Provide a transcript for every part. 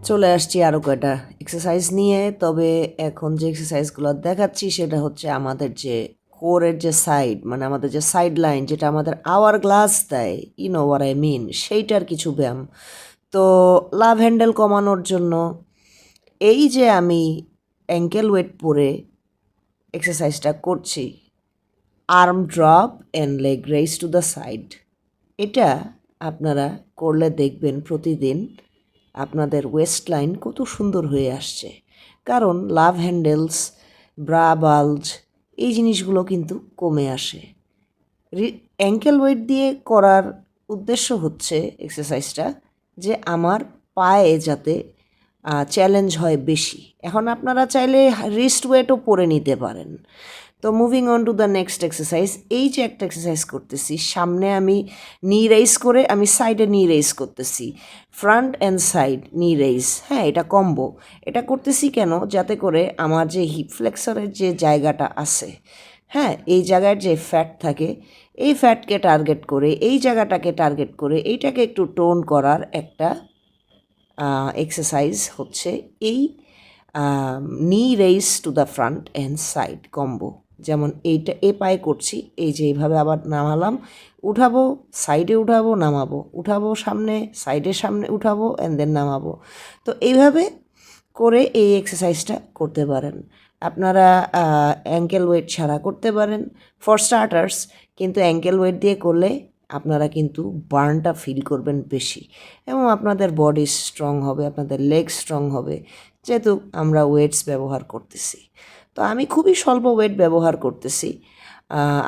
চলে আসছি আরও কয়টা এক্সারসাইজ নিয়ে। তবে এখন যে এক্সারসাইজগুলো দেখাচ্ছি সেটা হচ্ছে আমাদের যে কোরের যে সাইড, মানে আমাদের যে সাইড লাইন, যেটা আমাদের আওয়ার গ্লাস দেয়, নো ওয়ার আই মিন, সেইটার কিছু ব্যায়াম। তো লাভ হ্যান্ডেল কমানোর জন্য এই যে আমি অ্যাঙ্কেল ওয়েট পরে এক্সারসাইজটা করছি, arm drop and leg raise to the side, এটা আপনারা করলে দেখবেন প্রতিদিন আপনাদের ওয়েস্ট লাইন কত সুন্দর হয়ে আসছে। কারণ লাভ হ্যান্ডেলস, ব্রা বাল্জ, এই জিনিসগুলো কিন্তু কমে আসে। অ্যাঙ্কেল ওয়েট দিয়ে করার উদ্দেশ্য হচ্ছে এক্সারসাইজটা যে আমার পায়ে যাতে চ্যালেঞ্জ হয় বেশি। এখন আপনারা চাইলে রিস্ট ওয়েটও পরে নিতে পারেন। তো moving on to the next exercise. এই যে একটা এক্সারসাইজ করতেছি, সামনে আমি নি রেইজ করে আমি সাইডে নি রেইজ করতেছি, ফ্রন্ট অ্যান্ড সাইড নি রেইজ। হ্যাঁ, এটা কম্বো। এটা করতেছি কেন? যাতে করে আমার যে হিপ ফ্লেক্সরের যে জায়গাটা আছে, হ্যাঁ, এই জায়গায় যে ফ্যাট থাকে, এই ফ্যাটকে টার্গেট করে, এই জায়গাটাকে টার্গেট করে এইটাকে একটু টোন করার একটা এক্সারসাইজ হচ্ছে এই নি raise to the front and side combo. যেমন এইটা এ পায়ে করছি, এই যে এইভাবে আবার নামালাম, উঠাবো, সাইডে উঠাবো, নামাবো, উঠাবো সামনে, সাইডে সামনে উঠাবো, অ্যান্ড দেন নামাবো। তো এইভাবে করে এই এক্সারসাইজটা করতে পারেন। আপনারা অ্যাঙ্কেল ওয়েট ছাড়া করতে পারেন ফর স্টার্টার্স, কিন্তু অ্যাঙ্কেল ওয়েট দিয়ে করলে আপনারা কিন্তু বার্নটা ফিল করবেন বেশি, এবং আপনাদের বডি স্ট্রং হবে, আপনাদের লেগ স্ট্রং হবে, যেহেতু আমরা ওয়েটস ব্যবহার করতেছি। তো আমি খুবই স্বল্প ওয়েট ব্যবহার করতেছি,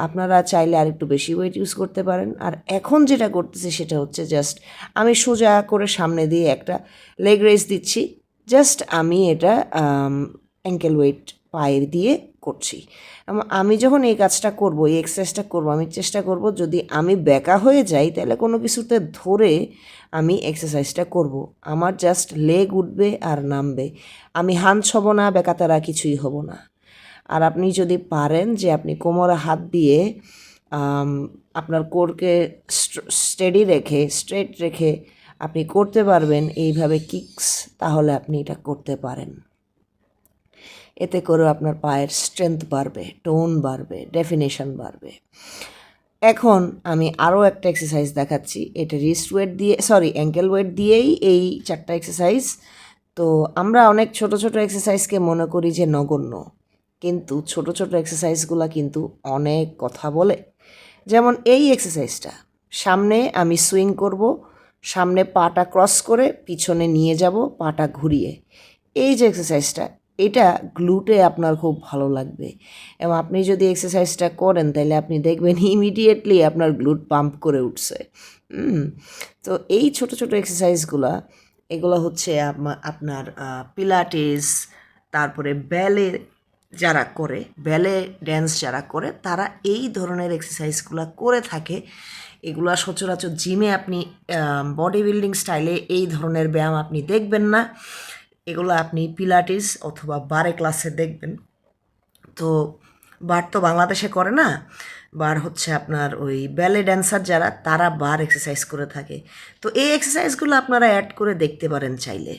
আপনারা চাইলে আরেকটু বেশি ওয়েট ইউজ করতে পারেন। আর এখন যেটা করতেছি সেটা হচ্ছে জাস্ট আমি সোজা করে সামনে দিয়ে একটা লেগ রেজ দিচ্ছি, জাস্ট আমি এটা অ্যাঙ্কেল ওয়েট পায়ের দিয়ে করছি। এবং আমি যখন এই কাজটা করব, এই এক্সারসাইজটা করব, আমি চেষ্টা করব যদি আমি ব্যাকা হয়ে যাই তাহলে কোনো কিছুতে ধরে আমি এক্সারসাইজটা করব। আমার জাস্ট লেগ উঠবে আর নামবে, আমি হাঞ্চ হব না, বেকাতারা কিছুই হব না। আর আপনি যদি পারেন যে আপনি কোমরে হাত দিয়ে আপনার কোরকে স্টেডি রেখে, স্ট্রেট রেখে আপনি করতে পারবেন এইভাবে কিকস, তাহলে আপনি এটা করতে পারেন। এতে করে আপনার পায়ের স্ট্রেংথ বাড়বে, টোন বাড়বে, ডেফিনেশন বাড়বে। এখন আমি আরও একটা এক্সারসাইজ দেখাচ্ছি, এটা রিস্ট ওয়েট দিয়ে, অ্যাঙ্কেল ওয়েট দিয়েই এই 4টা এক্সারসাইজ। তো আমরা অনেক ছোট ছোট এক্সারসাইজকে মনে করি যে নগণ্য, কিন্তু ছোট ছোট এক্সারসাইজগুলো কিন্তু অনেক কথা বলে। যেমন এই এক্সারসাইজটা, সামনে আমি সুইং করব, সামনে পাটা ক্রস করে পিছনে নিয়ে যাব পাটা ঘুরিয়ে। এই যে এক্সারসাইজটা, এটা গ্লুটে আপনার খুব ভালো লাগবে, এবং আপনি যদি এক্সারসাইজটা করেন তাহলে আপনি দেখবেন ইমিডিয়েটলি আপনার গ্লুট পাম্প করে উঠছে। তো এই ছোট ছোট এক্সারসাইজগুলো, এগুলো হচ্ছে আপনার পিলাটেস, তারপরে ব্যালে যারা করে, ব্যালে ড্যান্স যারা করে, তারা এই ধরনের এক্সারসাইজগুলো করে থাকে। এগুলা সচরাচর জিমে আপনি বডি বিল্ডিং স্টাইলে এই ধরনের ব্যায়াম আপনি দেখবেন না, এগুলো আপনি পিলাটিস অথবা বারে ক্লাসে দেখবেন। তো বার তো বাংলাদেশে করে না, বার হচ্ছে আপনার ওই ব্যালে ড্যান্সার যারা, তারা বার এক্সারসাইজ করে থাকে। তো এই এক্সারসাইজগুলো আপনারা অ্যাড করে দেখতে পারেন চাইলে।